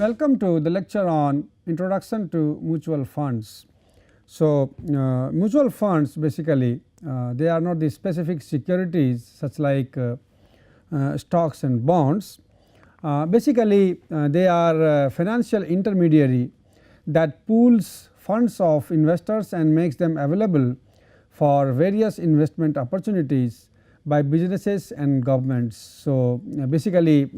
Welcome to the lecture on Introduction to Mutual Funds. So, mutual funds basically they are not the specific securities such like stocks and bonds. Basically they are a financial intermediary that pools funds of investors and makes them available for various investment opportunities by businesses and governments. So, basically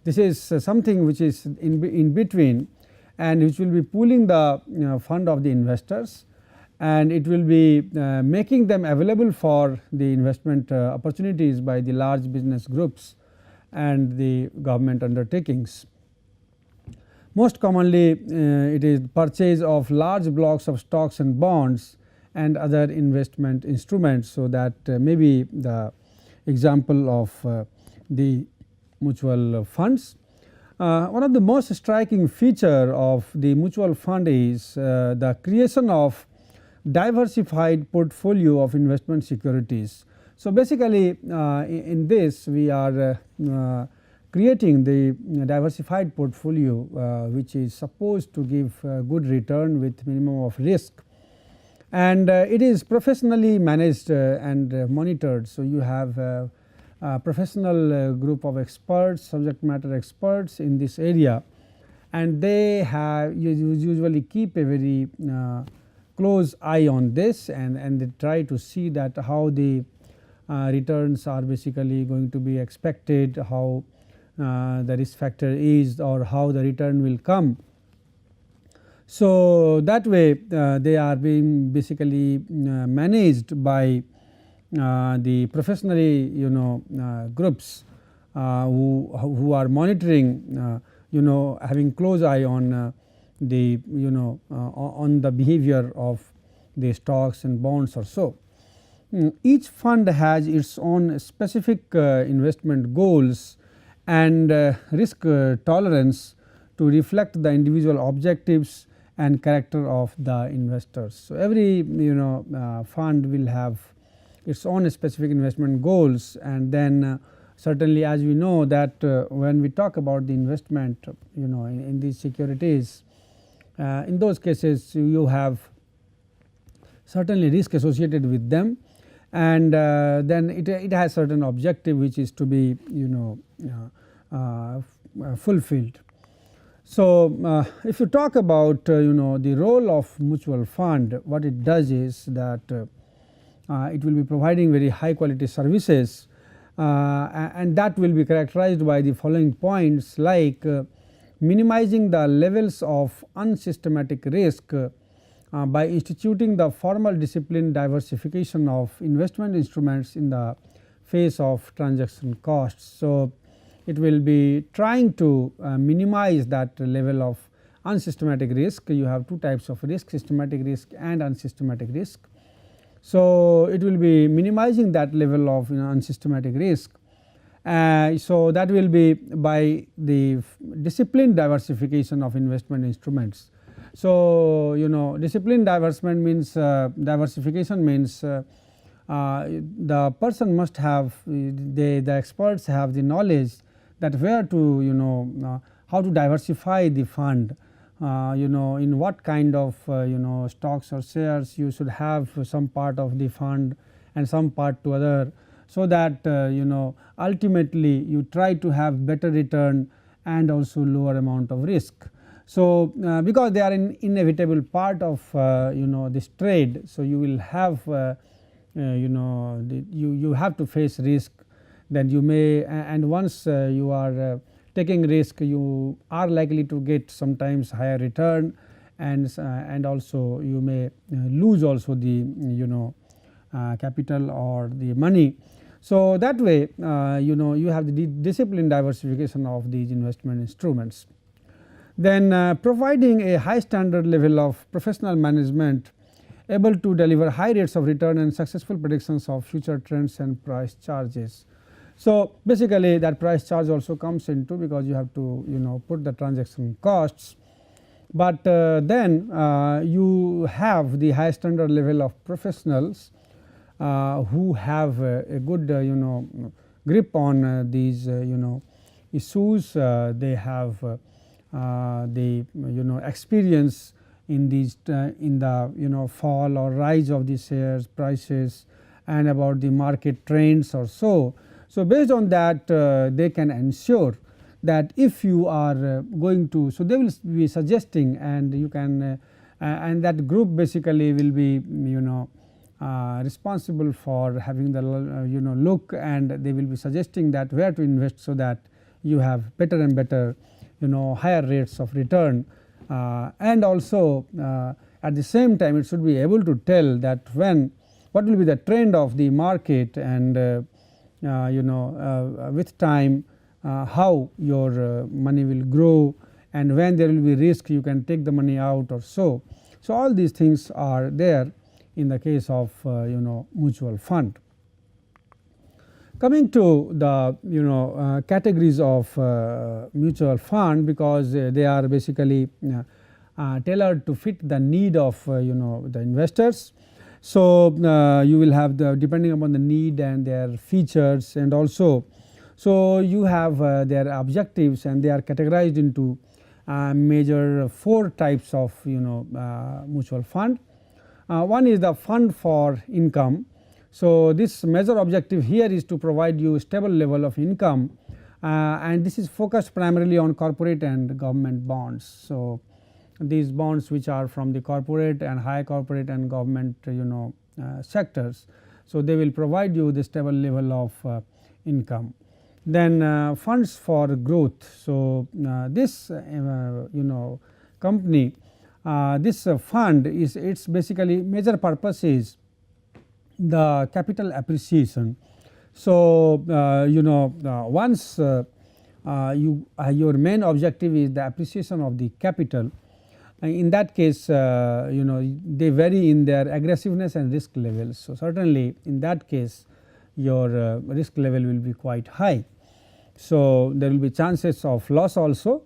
this is something which is in between and which will be pooling the fund of the investors, and it will be making them available for the investment opportunities by the large business groups and the government undertakings. Most commonly it is purchase of large blocks of stocks and bonds and other investment instruments. So, that may be the example of the mutual funds. One of the most striking feature of the mutual fund is the creation of diversified portfolio of investment securities. So, basically in this we are creating the diversified portfolio which is supposed to give good return with minimum of risk, and it is professionally managed and monitored. So, you have a professional group of experts, subject matter experts in this area, and they have usually keep a very close eye on this, and they try to see that how the returns are basically going to be expected, how the risk factor is, or how the return will come. So, that way they are being basically managed by the professionally groups who are monitoring having close eye on the on the behavior of the stocks and bonds or so. Each fund has its own specific investment goals and risk tolerance to reflect the individual objectives and character of the investors. So, every fund will have its own specific investment goals, and then certainly as we know that when we talk about the investment in these securities, in those cases you have certainly risk associated with them, and then it has certain objective which is to be fulfilled. So, if you talk about the role of mutual fund, what it does is that it will be providing very high quality services, and that will be characterized by the following points, like minimizing the levels of unsystematic risk by instituting the formal discipline diversification of investment instruments in the face of transaction costs. So, it will be trying to minimize that level of unsystematic risk. You have two types of risk, systematic risk and unsystematic risk. So, it will be minimizing that level of unsystematic risk. So, that will be by the disciplined diversification of investment instruments. So, disciplined diversification means the person must have the experts have the knowledge that where to how to diversify the fund, in what kind of stocks or shares you should have some part of the fund and some part to other, so that ultimately you try to have better return and also lower amount of risk. So, because they are an inevitable part of this trade, so you will have you have to face risk, then you may, and once you are taking risk, you are likely to get sometimes higher return, and also you may lose also the capital or the money. So, that way you have the disciplined diversification of these investment instruments. Then providing a high standard level of professional management able to deliver high rates of return and successful predictions of future trends and price charges. So, basically that price charge also comes into, because you have to put the transaction costs, but then you have the high standard level of professionals who have a good grip on these issues. They have the experience in these in the fall or rise of the shares prices and about the market trends or so. So, based on that they can ensure that if you are going to, so they will be suggesting, and you can and that group basically will be responsible for having the look, and they will be suggesting that where to invest, so that you have better and better higher rates of return, and also at the same time it should be able to tell that what will be the trend of the market, and with time how your money will grow, and when there will be risk you can take the money out or so. So, all these things are there in the case of mutual fund. Coming to the categories of mutual fund, because they are basically tailored to fit the need of the investors. So, you will have the, depending upon the need and their features, and also so you have their objectives, and they are categorized into major 4 types of mutual fund. One is the fund for income. So, this major objective here is to provide you stable level of income, and this is focused primarily on corporate and government bonds. So, these bonds which are from the corporate and high corporate and government sectors. So, they will provide you the stable level of income. Then funds for growth. So, this company, this fund is, its basically major purpose is the capital appreciation. So, once your main objective is the appreciation of the capital, in that case they vary in their aggressiveness and risk levels. So, certainly in that case your risk level will be quite high. So, there will be chances of loss also.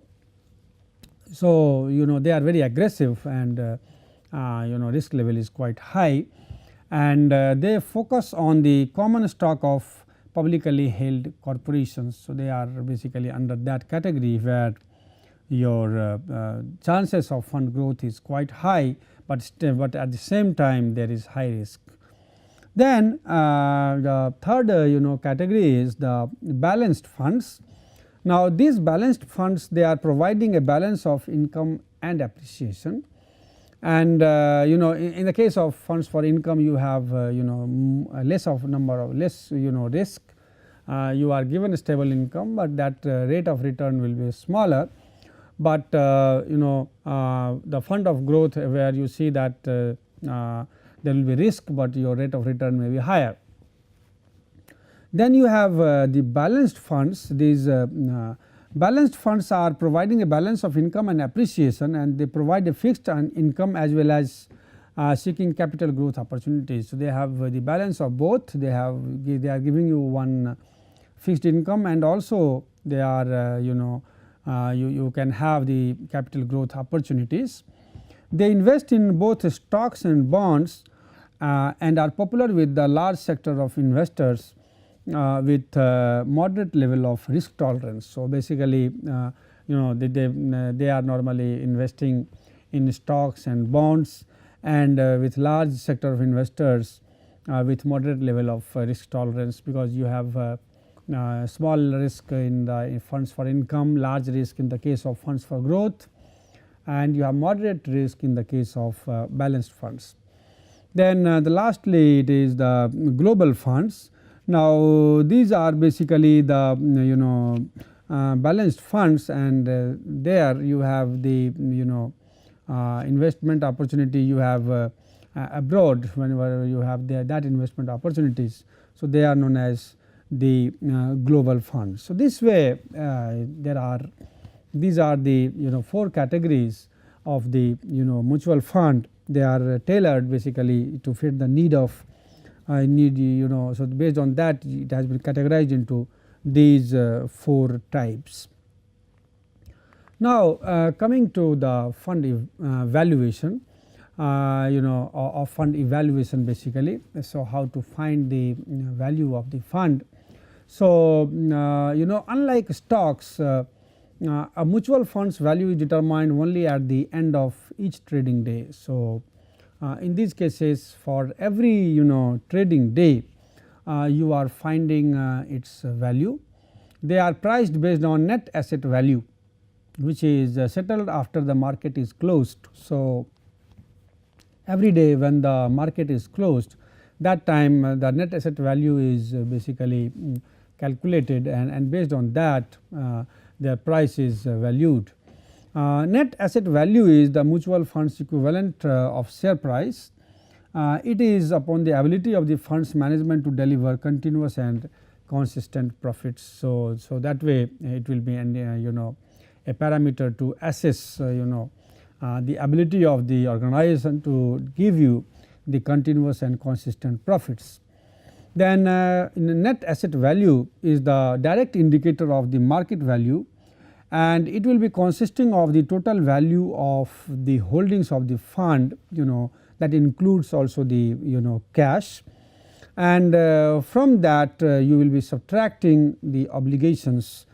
So, they are very aggressive, and risk level is quite high, and they focus on the common stock of publicly held corporations. So, they are basically under that category where your chances of fund growth is quite high, but at the same time there is high risk. Then the third category is the balanced funds. Now, these balanced funds, they are providing a balance of income and appreciation, and in the case of funds for income you have less risk. You are given a stable income, but that rate of return will be smaller. But the fund of growth, where you see that there will be risk, but your rate of return may be higher. Then you have the balanced funds. These balanced funds are providing a balance of income and appreciation, and they provide a fixed income as well as seeking capital growth opportunities. So, they have the balance of both. They are giving you one fixed income, and also they are you can have the capital growth opportunities. They invest in both stocks and bonds, and are popular with the large sector of investors with moderate level of risk tolerance. So, basically they are normally investing in stocks and bonds, and with large sector of investors with moderate level of risk tolerance, because you have small risk in the funds for income, large risk in the case of funds for growth, and you have moderate risk in the case of balanced funds. Then the lastly it is the global funds. Now, these are basically the balanced funds, and there you have the investment opportunity you have abroad whenever you have that investment opportunities. So, they are known as the global funds. So, this way these are the 4 categories of the mutual fund. They are tailored basically to fit the need of so based on that it has been categorized into these 4 types. Now, coming to the fund valuation, of fund evaluation basically. So, how to find the value of the fund. So, unlike stocks, a mutual fund's value is determined only at the end of each trading day. So, in these cases for every trading day you are finding its value. They are priced based on net asset value, which is settled after the market is closed. So, every day when the market is closed, that time the net asset value is basically calculated, and based on that their price is valued. Net asset value is the mutual funds equivalent of share price. It is upon the ability of the funds management to deliver continuous and consistent profits. So, that way it will be a parameter to assess the ability of the organization to give you the continuous and consistent profits. Then net asset value is the direct indicator of the market value, and it will be consisting of the total value of the holdings of the fund, that includes also the cash, and from that you will be subtracting the obligations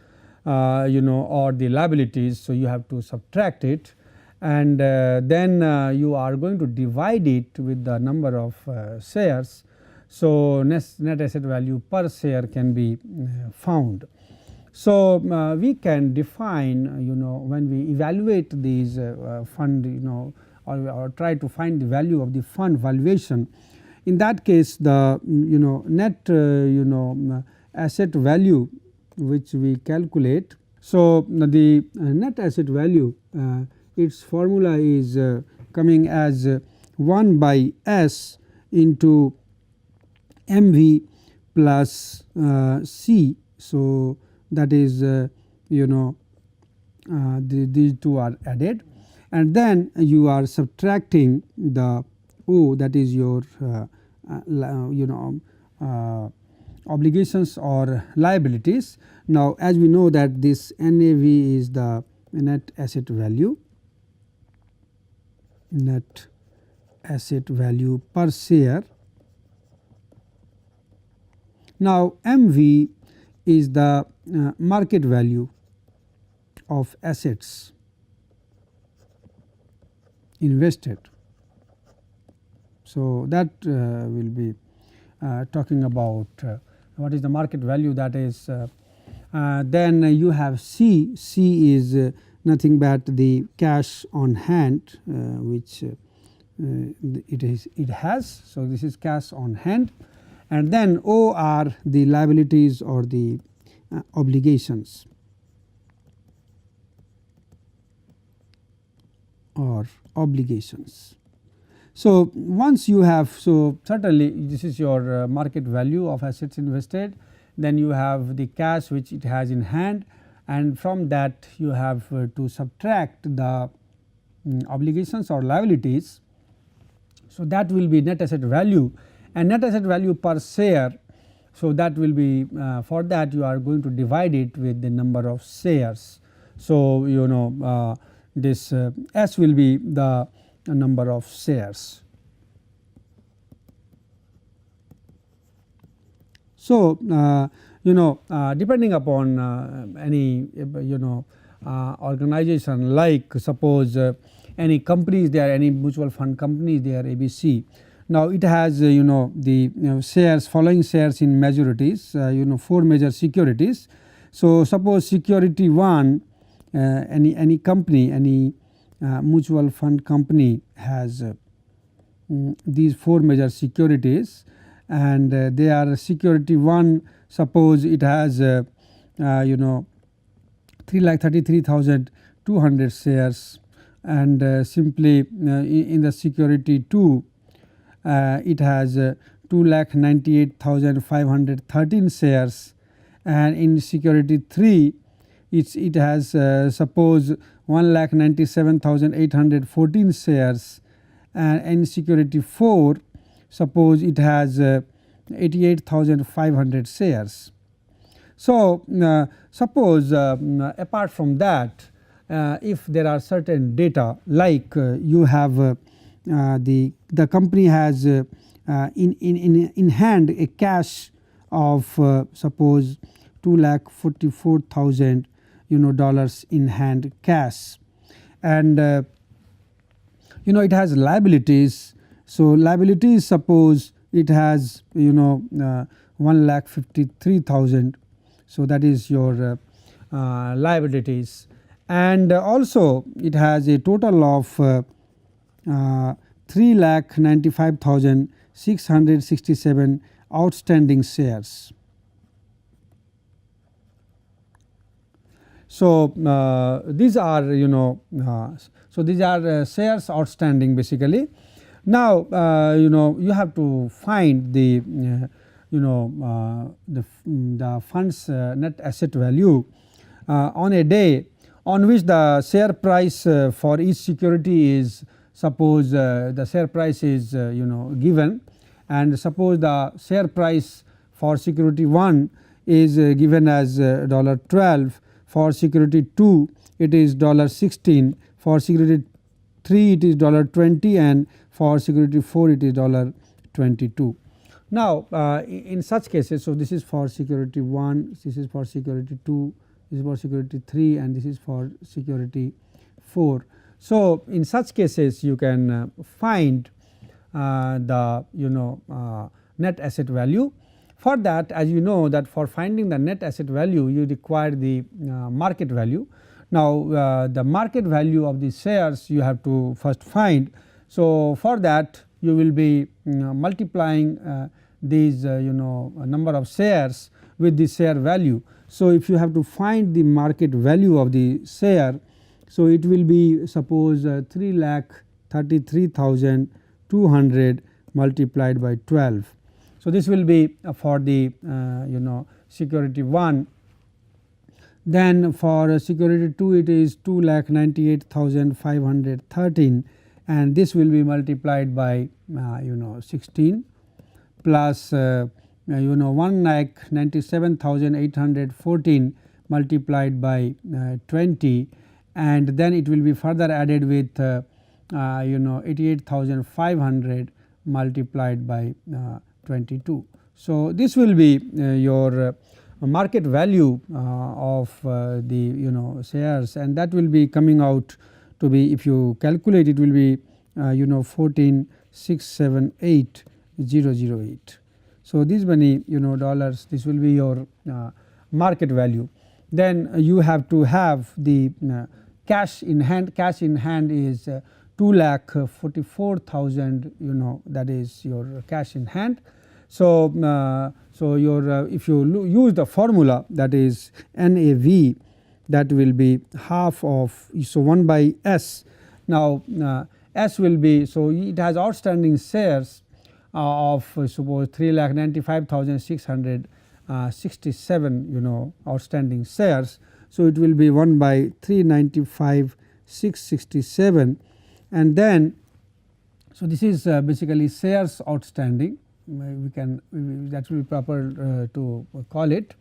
or the liabilities. So, you have to subtract it, and then you are going to divide it with the number of shares. So, net asset value per share can be found. So, we can define when we evaluate these fund or try to find the value of the fund valuation. In that case, the net asset value which we calculate. So, the net asset value, its formula is coming as 1 by S into MV plus C. So, that is these two are added, and then you are subtracting the O, that is your obligations or liabilities. Now, as we know that this NAV is the net asset value, net asset value per share. Now, MV is the market value of assets invested. So, that will be talking about what is the market value, that is. Then you have C. C is nothing but the cash on hand which it has. So, this is cash on hand, and then O are the liabilities or the obligations or obligations. So, once you have, so certainly this is your market value of assets invested, then you have the cash which it has in hand, and from that you have to subtract the obligations or liabilities. So, that will be net asset value, and net asset value per share. So, that will be for that you are going to divide it with the number of shares. So, this S will be the number of shares. So, depending upon any organization, like suppose any companies, there are any mutual fund companies, they are ABC. Now, it has the shares, following shares in majorities, 4 major securities. So, suppose security 1, any company, any mutual fund company has these 4 major securities, and they are security 1, suppose it has 3,33,200 shares, and simply in the security 2 it has 2,98,513 shares, and in security 3 it has suppose 1,97,814 shares, and in security 4 suppose it has 88,500 shares. So, suppose apart from that, if there are certain data, like you have the company has in hand a cash of suppose 2,44,000 dollars in hand cash. And it has liabilities. So liabilities, suppose it has 1,53,000. So that is your liabilities, and also it has a total of 3,95,667 outstanding shares. So these are these are shares outstanding basically. Now you have to find the the fund's net asset value on a day on which the share price for each security is, suppose the share price is given, and suppose the share price for security 1 is given as $12, for security 2 it is $16, for security 3 it is $20, and for security 4 it is $22. Now in such cases, so this is for security 1, this is for security 2, this is for security 3, and this is for security 4. So in such cases you can find the net asset value. For that, as you know, that for finding the net asset value you require the market value. Now the market value of the shares you have to first find. So for that you will be multiplying these number of shares with the share value. So if you have to find the market value of the share, so it will be, suppose 3,33,200 multiplied by 12. So this will be for the security 1. Then for security 2 it is 2,98,513, and this will be multiplied by 16 plus 1,97,814 multiplied by 20, and then it will be further added with 88,500 multiplied by 22. So this will be your market value of the shares, and that will be coming out to be, if you calculate, it will be 14,678,008. So these many dollars, this will be your market value. Then you have to have the cash in hand. Cash in hand is 2,44,000, that is your cash in hand. So so your if you use the formula, that is NAV, that will be half of, so 1 by S. Now S will be, so it has outstanding shares of suppose 3,95,667 outstanding shares. So it will be 1 by 395,667, and then so this is basically shares outstanding. We can, that will be proper to call it.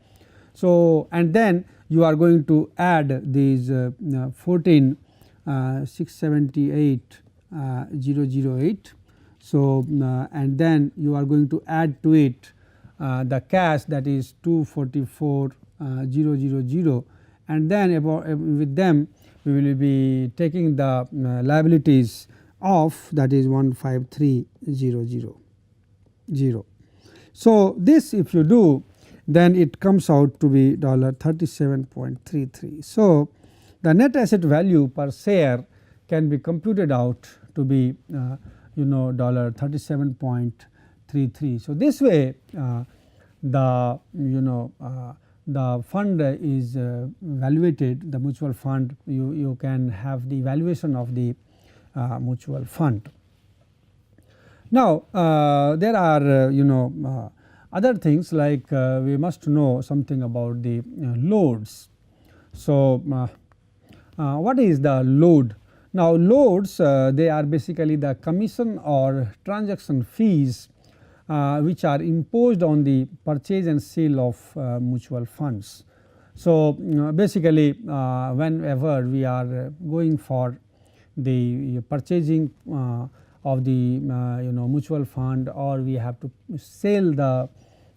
So and then you are going to add these 14,678,008. So and then you are going to add to it the cash, that is 244,000, and then with them we will be taking the liabilities off, that is 153,000. So this, if you do, then it comes out to be $37.33. So the net asset value per share can be computed out to be $37.33. So this way the the fund is evaluated, the mutual fund, you can have the evaluation of the mutual fund. Now there are other things, like we must know something about the loads. So what is the load? Now loads, they are basically the commission or transaction fees which are imposed on the purchase and sale of mutual funds. So basically whenever we are going for the purchasing of the mutual fund, or we have to sell the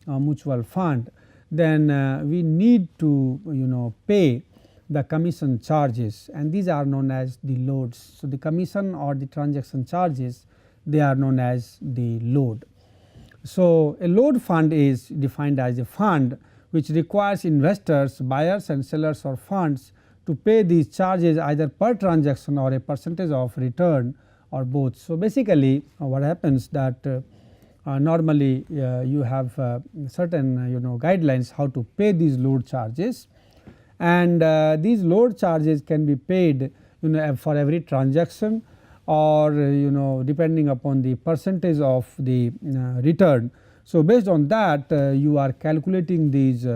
mutual fund, then we need to pay the commission charges, and these are known as the loads. So, the commission or the transaction charges, they are known as the load. So, a load fund is defined as a fund which requires investors, buyers and sellers of funds to pay these charges either per transaction or a percentage of return or both. So, basically what happens that normally you have certain guidelines how to pay these load charges, and these load charges can be paid for every transaction or depending upon the percentage of the return. So, based on that you are calculating these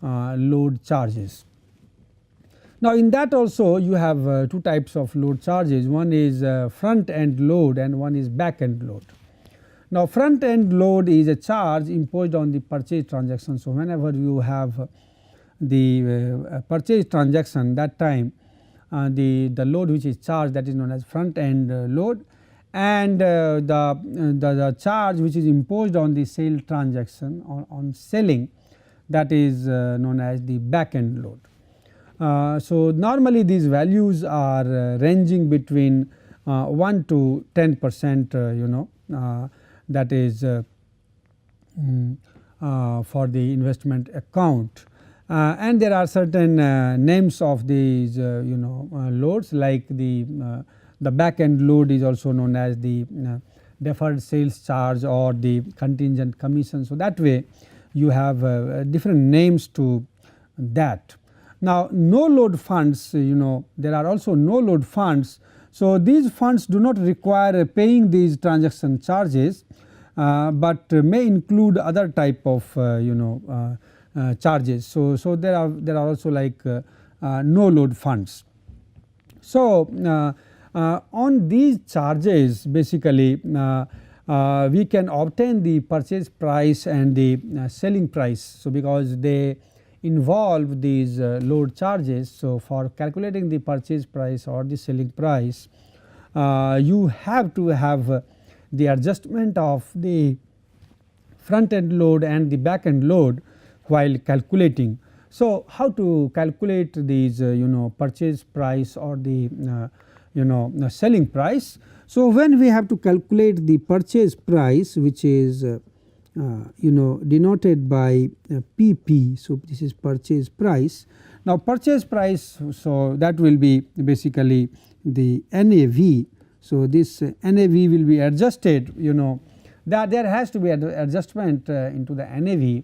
load charges. Now, in that also you have two types of load charges. One is front end load and one is back end load. Now, front end load is a charge imposed on the purchase transaction. So, whenever you have the purchase transaction, that time the load which is charged, that is known as front end load, and the charge which is imposed on the sale transaction on selling, that is known as the back end load. So, normally these values are ranging between 1 to 10% that is for the investment account. And there are certain names of these loads, like the back end load is also known as the deferred sales charge or the contingent commission. So, that way you have different names to that. Now, no load funds, there are also no load funds. So, these funds do not require paying these transaction charges, but may include other type of charges. So, there are also like no load funds. So, on these charges basically we can obtain the purchase price and the selling price. So, because they involve these load charges. So, for calculating the purchase price or the selling price you have to have the adjustment of the front end load and the back end load while calculating. So, how to calculate these purchase price or the selling price. So, when we have to calculate the purchase price, which is denoted by PP. So, this is purchase price. Now, purchase price, so that will be basically the NAV. So, this NAV will be adjusted, that there has to be an adjustment into the NAV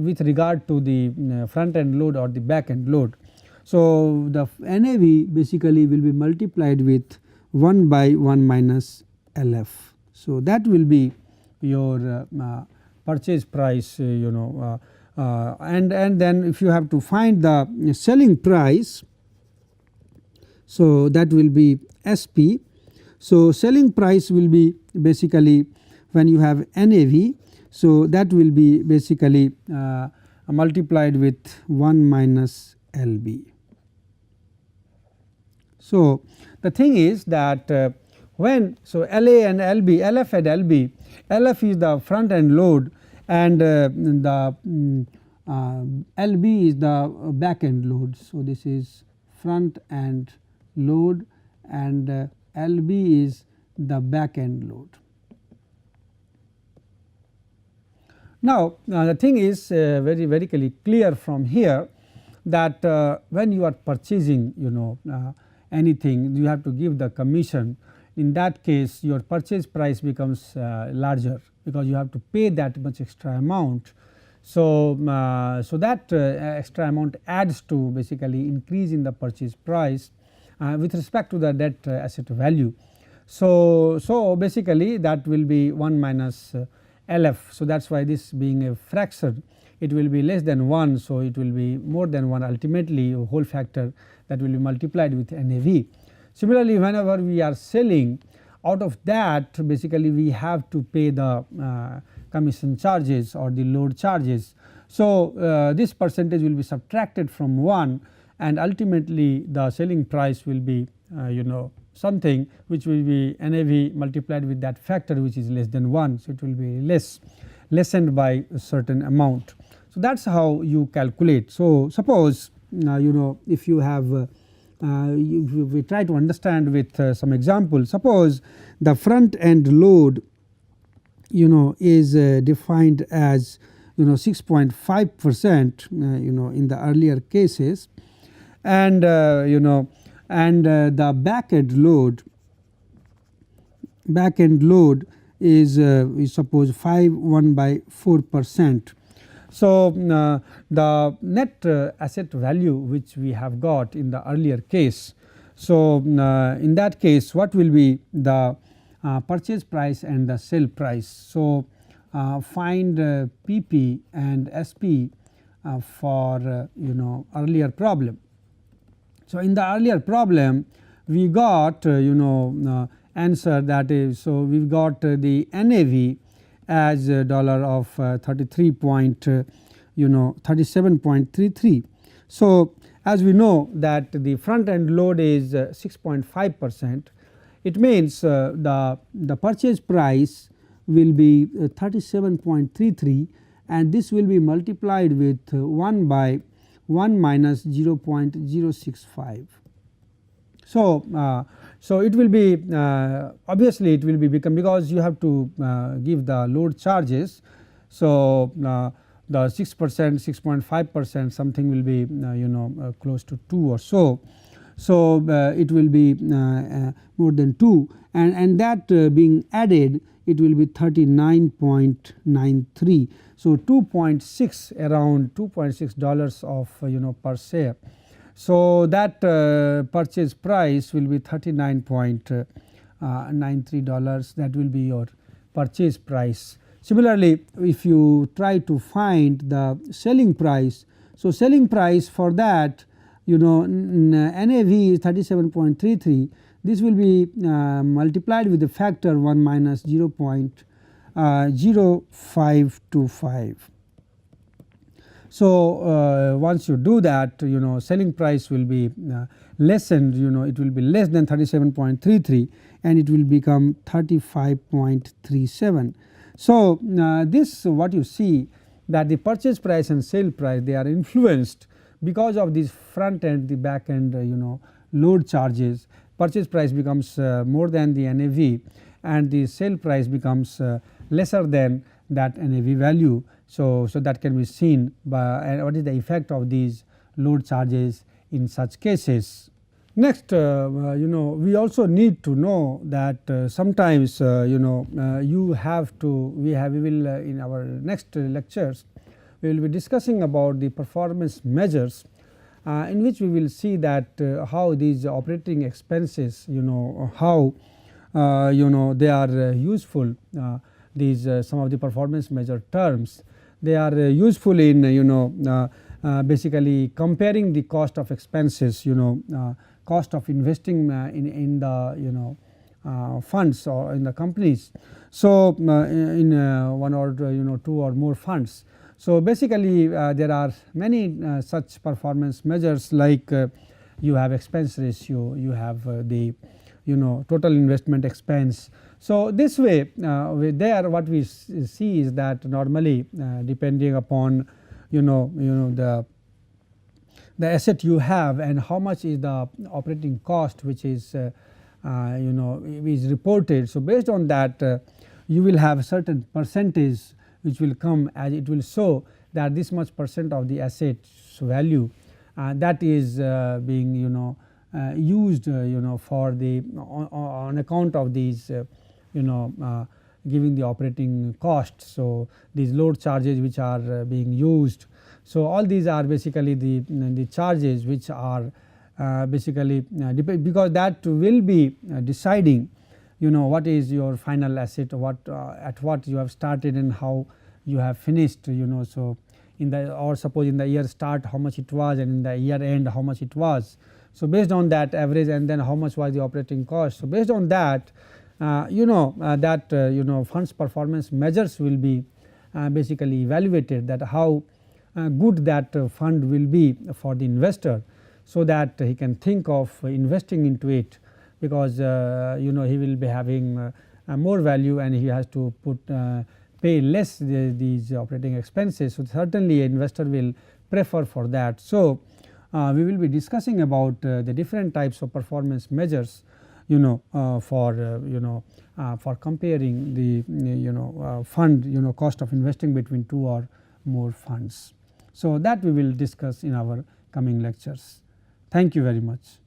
with regard to the front end load or the back end load. So, the NAV basically will be multiplied with 1 by 1 minus LF. So, that will be your purchase price and then if you have to find the selling price, so that will be SP. So, selling price will be basically when you have NAV. So, that will be basically multiplied with 1 minus LB. So, the thing is that when so LA and LB, LF and LB, LF is the front end load and the LB is the back end load. So, this is front end load and LB is the back end load. Now, the thing is very clear from here that when you are purchasing anything, you have to give the commission. In that case your purchase price becomes larger because you have to pay that much extra amount. So, so that extra amount adds to basically increase in the purchase price with respect to the net asset value. So basically that will be 1 minus LF. So, that is why this being a fraction, it will be less than 1. So, it will be more than 1 ultimately, a whole factor that will be multiplied with NAV. Similarly, whenever we are selling, out of that basically we have to pay the commission charges or the load charges. So, this percentage will be subtracted from 1 and ultimately the selling price will be something which will be NAV multiplied with that factor which is less than 1. So, it will be less. lessened by a certain amount. So, that is how you calculate. So, suppose if you have we try to understand with some example. Suppose the front end load is defined as 6.5% in the earlier cases, and the back end load is we suppose 1/4%. So, the net asset value which we have got in the earlier case. So, in that case what will be the purchase price and the sale price. So, find PP and SP for earlier problem. So, in the earlier problem we got answer, that is, so we got the NAV as dollar of 37.33. So, as we know that the front end load is 6.5%, it means the purchase price will be 37.33, and this will be multiplied with 1 by 1 minus 0.065. So, so it will be obviously it will be become, because you have to give the load charges. So, the 6%, 6.5%, something will be close to 2 or so. So, it will be more than 2, and that being added, it will be 39.93. So, 2.6, around $2.6 of per share. So, that purchase price will be $39.93. That will be your purchase price. Similarly, if you try to find the selling price, so selling price for that NAV is 37.33. This will be multiplied with the factor 1 minus 0.0525. So, once you do that, selling price will be lessened, it will be less than 37.33, and it will become 35.37. So, this what you see, that the purchase price and sale price, they are influenced because of this front end, the back end load charges. Purchase price becomes more than the NAV, and the sale price becomes lesser than that NAV value. So, that can be seen by what is the effect of these load charges in such cases. Next, we also need to know that sometimes you have to, we will in our next lectures we will be discussing about the performance measures, in which we will see that how these operating expenses, how they are useful, these some of the performance measure terms, they are useful in basically comparing the cost of expenses, cost of investing in the funds or in the companies. So, in one or 2 or more funds. So, basically there are many such performance measures, like you have expense ratio, you have the total investment expense. So, this way there what we see is that normally depending upon the asset you have and how much is the operating cost which is is reported. So, based on that you will have a certain percentage which will come, as it will show that this much percent of the assets value that is being used for the on account of these giving the operating costs. So, these load charges which are being used. So, all these are basically the charges which are basically because that will be deciding what is your final asset, what at what you have started and how you have finished. So, in the, or suppose in the year start how much it was, and in the year end how much it was. So, based on that average, and then how much was the operating cost. So, based on that funds performance measures will be basically evaluated, that how good that fund will be for the investor, so that he can think of investing into it, because he will be having more value, and he has to put pay less these operating expenses. So, certainly an investor will prefer for that. So, we will be discussing about the different types of performance measures for comparing the fund cost of investing between 2 or more funds. So, that we will discuss in our coming lectures. Thank you very much.